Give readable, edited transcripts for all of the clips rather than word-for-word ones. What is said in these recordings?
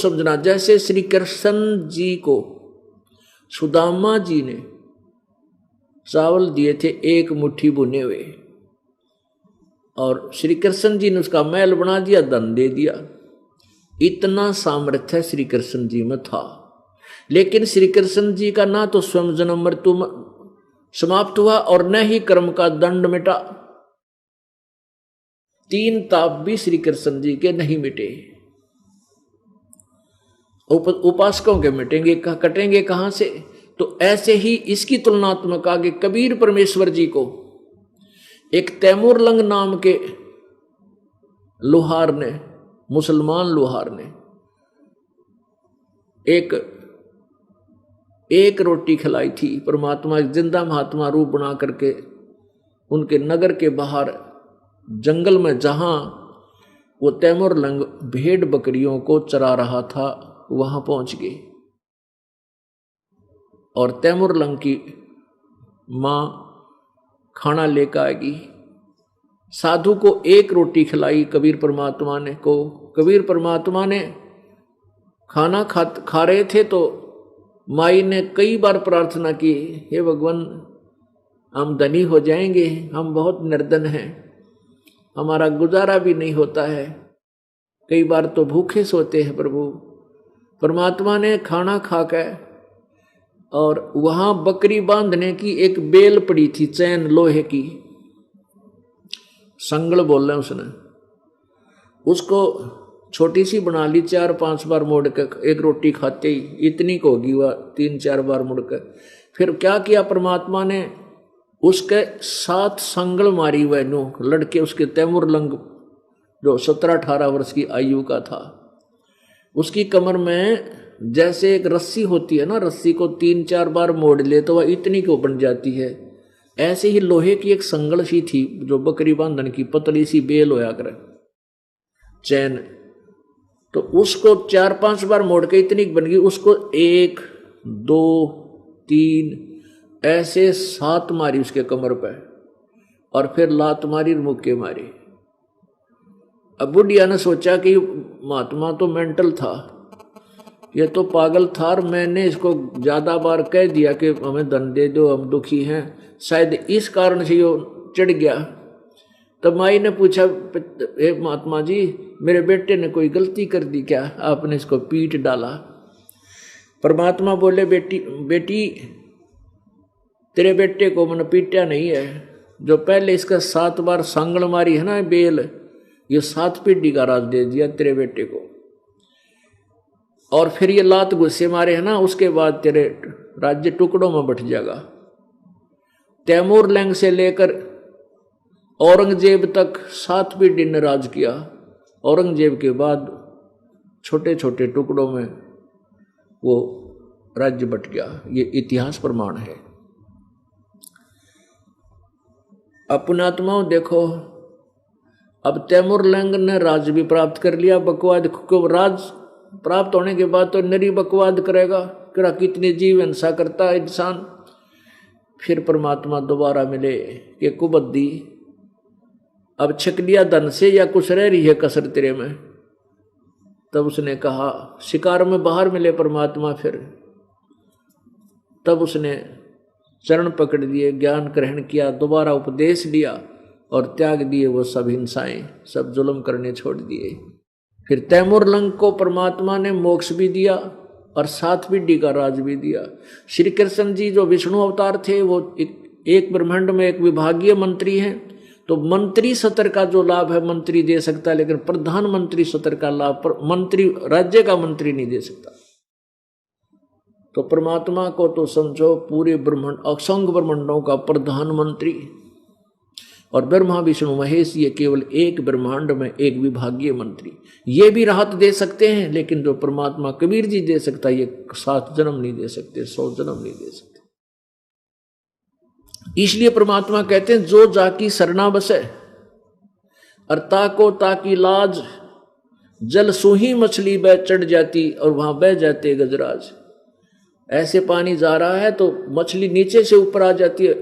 समझना, जैसे श्री कृष्ण जी को सुदामा जी ने चावल दिए थे 1 मुट्ठी बुने हुए, और श्री कृष्ण जी ने उसका महल बना दिया, धन दे दिया। इतना सामर्थ्य श्री कृष्ण जी में था। लेकिन श्री कृष्ण जी का ना तो स्वयं जन्म मृत्यु समाप्त हुआ और न ही कर्म का दंड मिटा। 3 ताप भी श्री कृष्ण जी के नहीं मिटे। उपासकों के मिटेंगे, कटेंगे कहां से? तो ऐसे ही इसकी तुलनात्मक आगे कबीर परमेश्वर जी को एक तैमूर लंग नाम के लोहार ने, मुसलमान लोहार ने एक रोटी खिलाई थी। परमात्मा एक जिंदा महात्मा रूप बना करके उनके नगर के बाहर जंगल में, जहां वो तैमूर लंग भेड़ बकरियों को चरा रहा था, वहां पहुंच गए। और तैमूर लंग की मां खाना लेकर आएगी। साधु को 1 रोटी खिलाई कबीर परमात्मा ने को। कबीर परमात्मा ने खाना खा रहे थे तो माई ने कई बार प्रार्थना की, हे भगवान, हम धनी हो जाएंगे, हम बहुत निर्धन हैं, हमारा गुजारा भी नहीं होता है, कई बार तो भूखे सोते हैं प्रभु। परमात्मा ने खाना खाकर, और वहां बकरी बांधने की एक बेल पड़ी थी, चैन लोहे की, संगल बोल रहे उसने, उसको छोटी सी बना ली, 4-5 बार मोड़ कर, 1 रोटी खाते ही इतनी को होगी वह, 3-4 बार मुड़कर। फिर क्या किया परमात्मा ने, उसके 7 संगल मारी वह नो लड़के, उसके तैमूर लंग जो 17-18 वर्ष की आयु का था, उसकी कमर में जैसे एक रस्सी होती है ना, रस्सी को 3-4 बार मोड़ ले तो वह इतनी को बन जाती है, ऐसे ही लोहे की एक संगल सी थी जो बकरी बांधन की पतली सी बेल होया करे, चैन। तो उसको 4-5 बार मोड़ के इतनी बन गई, उसको 1, 2, 3 ऐसे 7 मारी उसके कमर पे, और फिर लात मारी, मुक्के मारी। अब बुढ़िया ने सोचा कि महात्मा तो मेंटल था, ये तो पागल था, और मैंने इसको ज्यादा बार कह दिया कि हमें धन दे दो, हम दुखी हैं, शायद इस कारण से ये चढ़ गया। तब माई ने पूछा, हे महात्मा जी, मेरे बेटे ने कोई गलती कर दी क्या, आपने इसको पीट डाला? परमात्मा बोले, बेटी तेरे बेटे को मैंने पीटा नहीं है, जो पहले इसका 7 बार सांगल मारी है ना बेल, ये 7 पीढ़ी का राज दे दिया तेरे बेटे को, और फिर ये लात गुस्से मारे है ना, उसके बाद तेरे राज्य टुकड़ों में बट जाएगा। तैमूर लंग से लेकर औरंगजेब तक 7 पीढ़ी ने राज किया, औरंगजेब के बाद छोटे छोटे टुकड़ों में वो राज्य बट गया, ये इतिहास प्रमाण है। अपनात्माओं देखो, अब तैमूर लंग ने राज भी प्राप्त कर लिया, बकवाद को राज प्राप्त होने के बाद तो नरी बकवाद करेगा, क्या कितनी जीव हिंसा करता है इंसान। फिर परमात्मा दोबारा मिले कि कुबद्दी, अब छक लिया धन से या कुछ रह रही है कसर तेरे में? तब उसने कहा, शिकार में बाहर मिले परमात्मा, फिर तब उसने चरण पकड़ दिए, ज्ञान ग्रहण किया, दोबारा उपदेश दिया और त्याग दिए वो सब हिंसाएं, सब जुल्म करने छोड़ दिए। फिर तैमूर लंग को परमात्मा ने मोक्ष भी दिया और 7 पीढ़ी का राज भी दिया। श्री कृष्ण जी जो विष्णु अवतार थे, वो एक ब्रह्मांड में एक विभागीय मंत्री हैं, तो मंत्री सत्र का जो लाभ है मंत्री दे सकता है, लेकिन प्रधानमंत्री सत्र का लाभ पर मंत्री, राज्य का मंत्री नहीं दे सकता। तो परमात्मा को तो समझो पूरे ब्रह्मांड, असंख्य ब्रह्मांडों का प्रधानमंत्री, और ब्रह्मा विष्णु महेश ये केवल एक ब्रह्मांड में एक विभागीय मंत्री, ये भी राहत दे सकते हैं, लेकिन जो परमात्मा कबीर जी दे सकता है, ये 7 जन्म नहीं दे सकते, 100 जन्म नहीं दे सकते। इसलिए परमात्मा कहते हैं, जो जाकी सरना बसे, और ताको ताकी लाज, जल सूही मछली बह चढ़ जाती और वहां बह जाते गजराज। ऐसे पानी जा रहा है तो मछली नीचे से ऊपर आ जाती है,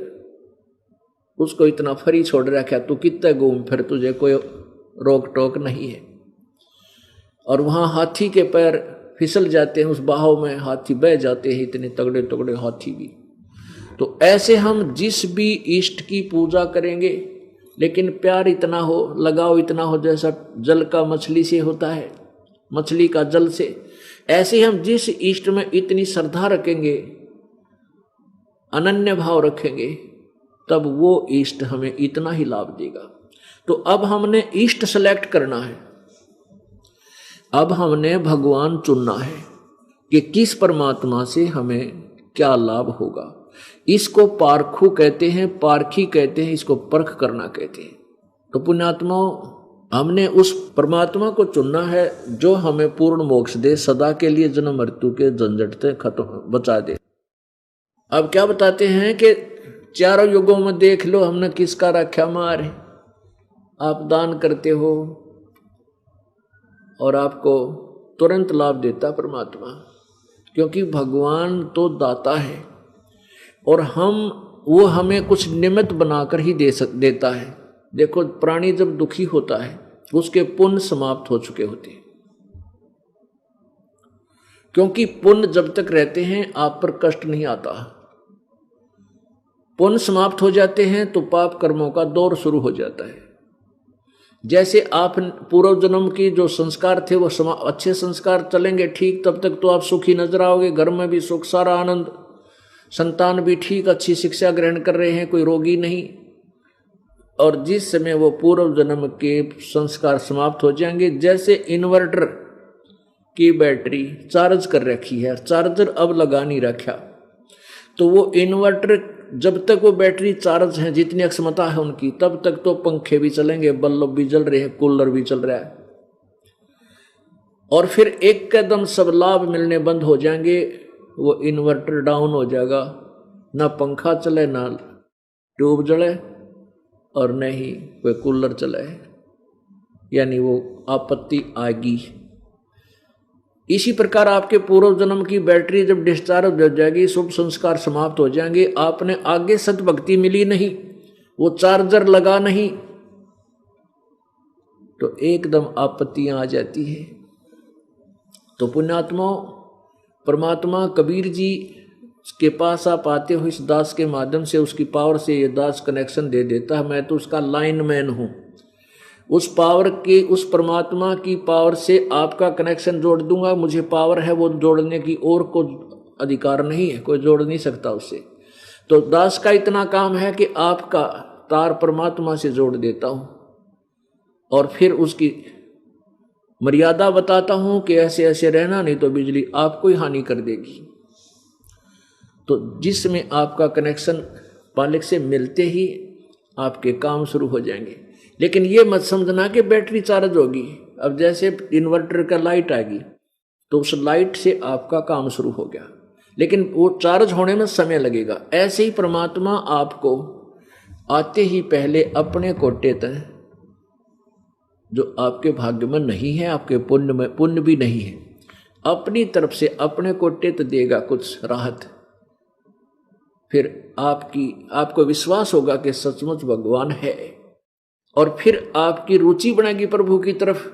उसको इतना फरी छोड़ रखा, तू कितना घूम फिर, तुझे कोई रोक टोक नहीं है। और वहां हाथी के पैर फिसल जाते हैं उस बहाव में, हाथी बह जाते हैं, इतने तगड़े तगड़े हाथी भी। तो ऐसे हम जिस भी इष्ट की पूजा करेंगे, लेकिन प्यार इतना हो, लगाव इतना हो, जैसा जल का मछली से होता है, मछली का जल से, ऐसे हम जिस इष्ट में इतनी श्रद्धा रखेंगे, अनन्य भाव रखेंगे, तब वो इष्ट हमें इतना ही लाभ देगा। तो अब हमने इष्ट सेलेक्ट करना है, अब हमने भगवान चुनना है कि किस परमात्मा से हमें क्या लाभ होगा। इसको पारखू कहते हैं, पारखी कहते हैं, इसको परख करना कहते हैं। तो पुण्यात्माओं, हमने उस परमात्मा को चुनना है जो हमें पूर्ण मोक्ष दे, सदा के लिए जन्म मृत्यु के झंझट से खत्म बचा दे। अब क्या बताते हैं कि चारों युगों में देख लो हमने किसका रक्षा मार है। आप दान करते हो और आपको तुरंत लाभ देता परमात्मा, क्योंकि भगवान तो दाता है और वो हमें कुछ निमित्त बनाकर ही देता है। देखो, प्राणी जब दुखी होता है उसके पुण्य समाप्त हो चुके होते हैं, क्योंकि पुण्य जब तक रहते हैं आप पर कष्ट नहीं आता। पुण्य समाप्त हो जाते हैं तो पाप कर्मों का दौर शुरू हो जाता है। जैसे आप पूर्व जन्म की जो संस्कार थे वो अच्छे संस्कार चलेंगे ठीक, तब तक तो आप सुखी नजर आओगे, घर में भी सुख, सारा आनंद, संतान भी ठीक, अच्छी शिक्षा ग्रहण कर रहे हैं, कोई रोगी नहीं। और जिस समय वो पूर्व जन्म के संस्कार समाप्त हो जाएंगे, जैसे इन्वर्टर की बैटरी चार्ज कर रखी है, चार्जर अब लगा नहीं रखा, तो वो इन्वर्टर जब तक वो बैटरी चार्ज है, जितनी क्षमता है उनकी, तब तक तो पंखे भी चलेंगे, बल्ब भी जल रहे हैं, कूलर भी चल रहा है। और फिर एक कदम सब लाभ मिलने बंद हो जाएंगे, वो इन्वर्टर डाउन हो जाएगा, ना पंखा चले, ना ट्यूब जले, और न ही कोई कूलर चले, यानी वो आपत्ति आएगी। इसी प्रकार आपके पूर्व जन्म की बैटरी जब डिस्चार्ज हो जाएगी, शुभ संस्कार समाप्त हो जाएंगे, आपने आगे सद्भक्ति मिली नहीं, वो चार्जर लगा नहीं, तो एकदम आपत्तियां आ जाती है। तो पुण्यात्माओं, परमात्मा कबीर जी के पास आप आते हो इस दास के माध्यम से, उसकी पावर से ये दास कनेक्शन दे देता है। मैं तो उसका लाइनमैन हूं, उस पावर की, उस परमात्मा की पावर से आपका कनेक्शन जोड़ दूंगा। मुझे पावर है वो जोड़ने की, और को अधिकार नहीं है, कोई जोड़ नहीं सकता उससे। तो दास का इतना काम है कि आपका तार परमात्मा से जोड़ देता हूं, और फिर उसकी मर्यादा बताता हूं कि ऐसे ऐसे रहना, नहीं तो बिजली आपको ही हानि कर देगी। तो जिसमें आपका कनेक्शन मालिक से मिलते ही आपके काम शुरू हो जाएंगे। लेकिन ये मत समझना कि बैटरी चार्ज होगी। अब जैसे इन्वर्टर का लाइट आएगी तो उस लाइट से आपका काम शुरू हो गया, लेकिन वो चार्ज होने में समय लगेगा। ऐसे ही परमात्मा आपको आते ही पहले अपने कोटे तक, जो आपके भाग्य में नहीं है, आपके पुण्य में, पुण्य भी नहीं है, अपनी तरफ से अपने कोटे तक देगा कुछ राहत। फिर आपको विश्वास होगा कि सचमुच भगवान है, और फिर आपकी रुचि बनेगी प्रभु की तरफ।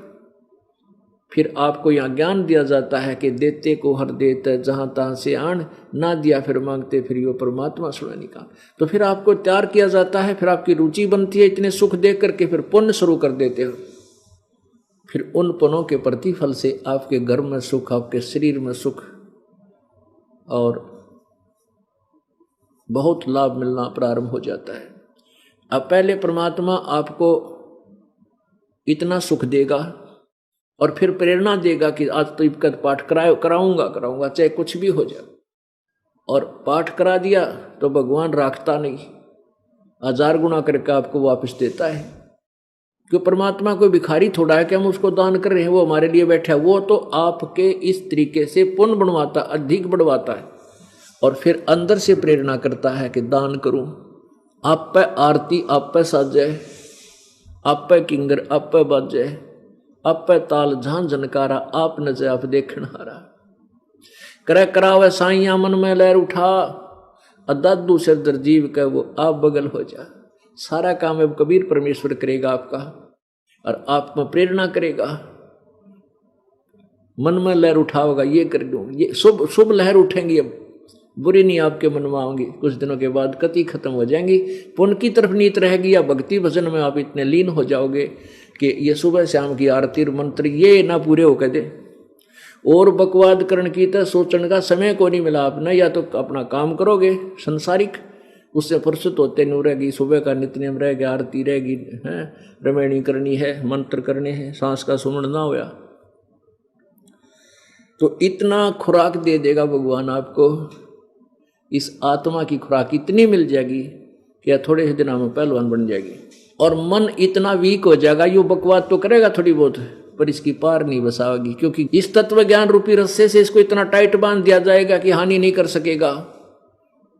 फिर आपको यहाँ ज्ञान दिया जाता है कि देते को हर देते, जहां तहां से आन, ना दिया फिर मांगते, फिर यो परमात्मा सुनाने का। तो फिर आपको तैयार किया जाता है, फिर आपकी रुचि बनती है, इतने सुख देख करके फिर पुण्य शुरू कर देते हो। फिर उन पुण्यों के प्रतिफल से आपके घर में सुख, आपके शरीर में सुख, और बहुत लाभ मिलना प्रारंभ हो जाता है। अब पहले परमात्मा आपको इतना सुख देगा और फिर प्रेरणा देगा कि आज तो इनका पाठ कराऊंगा चाहे कुछ भी हो जाए। और पाठ करा दिया तो भगवान राखता नहीं, 1000 गुना करके आपको वापस देता है। क्यों? परमात्मा कोई भिखारी थोड़ा है कि हम उसको दान कर रहे हैं, वो हमारे लिए बैठा है। वो तो आपके इस तरीके से पुण्य बनवाता, अधिक बढ़वाता है, और फिर अंदर से प्रेरणा करता है कि दान करूं। आप पे आरती आप पे साजे, आप पे किंगर आप पे बाजे, आप पे ताल झांझ झनकारा, आप नजे आप देखण हारा। करे करावे साइया मन में लहर उठा, अदादू से दरजीव के वो आप बगल हो जा। सारा काम अब कबीर परमेश्वर करेगा आपका, और आप में प्रेरणा करेगा। मन में लहर उठाओगा, ये कर दूँ, ये शुभ शुभ लहर उठेंगी, अब बुरी नहीं आपके मन में आऊंगी। कुछ दिनों के बाद कति खत्म हो जाएंगी, पुण्य की तरफ नीत रहेगी, या भक्ति भजन में आप इतने लीन हो जाओगे कि ये सुबह शाम की आरती मंत्र ये ना पूरे हो के दे। और बकवाद करण की तो सोचने का समय को नहीं मिला आपने, या तो अपना काम करोगे संसारिक, उससे फुर्सत होते नहीं रहेगी, सुबह का नित्यनेम रहेगा, आरती रहेगी, है रमैणी करनी है, मंत्र करने हैं, सांस का सुमन ना होया तो इतना खुराक दे देगा भगवान आपको। इस आत्मा की खुराक इतनी मिल जाएगी कि थोड़े ही दिनों में पहलवान बन जाएगी। और मन इतना वीक हो जाएगा, यो बकवाद तो करेगा थोड़ी बहुत, पर इसकी पार नहीं बसाओगी, क्योंकि इस तत्व ज्ञान रूपी रस्से से इसको इतना टाइट बांध दिया जाएगा कि हानि नहीं कर सकेगा,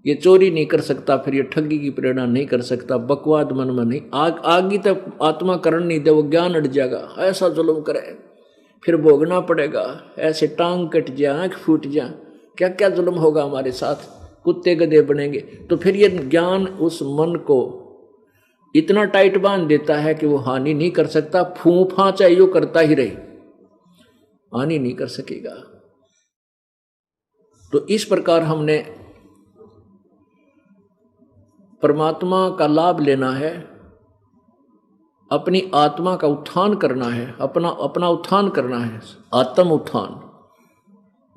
ये चोरी नहीं कर सकता, फिर ये ठगी की प्रेरणा नहीं कर सकता, बकवाद मन में नहीं, आगे तक आत्मा करण नहीं दे, वो ज्ञान अट जाएगा। ऐसा जुल्म करे फिर भोगना पड़ेगा, ऐसे टांग कट जा, आँख फूट जा, क्या क्या जुल्म होगा हमारे साथ, कुत्ते गधे बनेंगे। तो फिर ये ज्ञान उस मन को इतना टाइट बांध देता है कि वो हानि नहीं कर सकता, फूफा चाहिए वो करता ही रहे, हानि नहीं कर सकेगा। तो इस प्रकार हमने परमात्मा का लाभ लेना है, अपनी आत्मा का उत्थान करना है, अपना उत्थान करना है, आत्म उत्थान।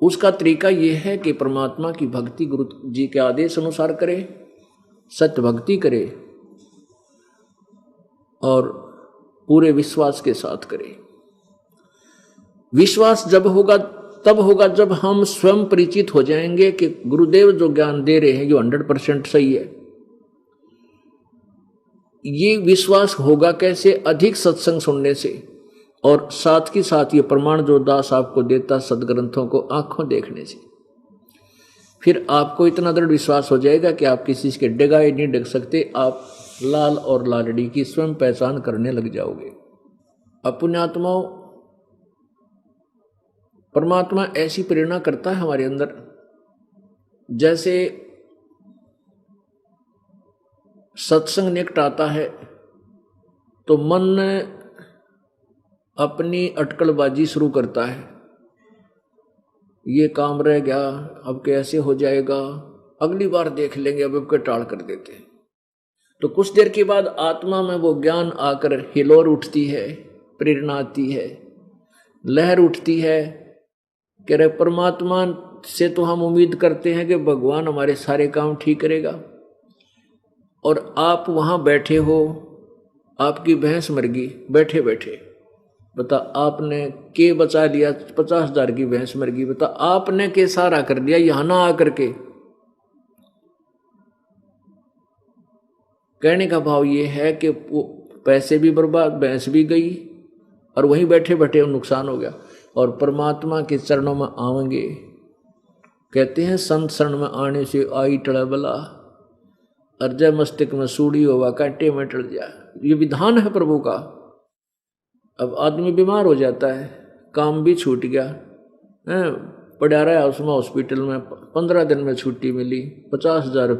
उसका तरीका यह है कि परमात्मा की भक्ति गुरु जी के आदेश अनुसार करे, सत्य भक्ति करे और पूरे विश्वास के साथ करे। विश्वास जब होगा तब होगा जब हम स्वयं परिचित हो जाएंगे कि गुरुदेव जो ज्ञान दे रहे हैं जो 100% सही है। ये विश्वास होगा कैसे? अधिक सत्संग सुनने से, और साथ ही साथ ये प्रमाण जो दास आपको देता सदग्रंथों को आंखों देखने से। फिर आपको इतना दृढ़ विश्वास हो जाएगा कि आप किसी के डगाए नहीं डग सकते, आप लाल और लालड़ी की स्वयं पहचान करने लग जाओगे। पुण्यात्माओं, परमात्मा ऐसी प्रेरणा करता है हमारे अंदर, जैसे सत्संग निकट आता है तो मन अपनी अटकलबाजी शुरू करता है, ये काम रह गया, अब कैसे हो जाएगा, अगली बार देख लेंगे, अब के टाल कर देते हैं। तो कुछ देर के बाद आत्मा में वो ज्ञान आकर हिलोर उठती है, प्रेरणा आती है, लहर उठती है कि रे परमात्मा से तो हम उम्मीद करते हैं कि भगवान हमारे सारे काम ठीक करेगा, और आप वहाँ बैठे हो, आपकी भैंस मर गई बैठे बैठे, बता आपने के बचा लिया, 50,000 की भैंस मर गई, बता आपने के सारा कर दिया यहाँ ना आकर के। कहने का भाव ये है कि वो पैसे भी बर्बाद, भैंस भी गई, और वहीं बैठे बैठे नुकसान हो गया। और परमात्मा के चरणों में आवेंगे, कहते हैं संत शरण में आने से आई टड़ा बला, अर्जय मस्तक में सूड़ी होवा कांटे में टल जा। ये विधान है प्रभु का। अब आदमी बीमार हो जाता है, काम भी छूट गया, पड़ा रहा उसमें हॉस्पिटल में, 15 दिन में छुट्टी मिली, 50,000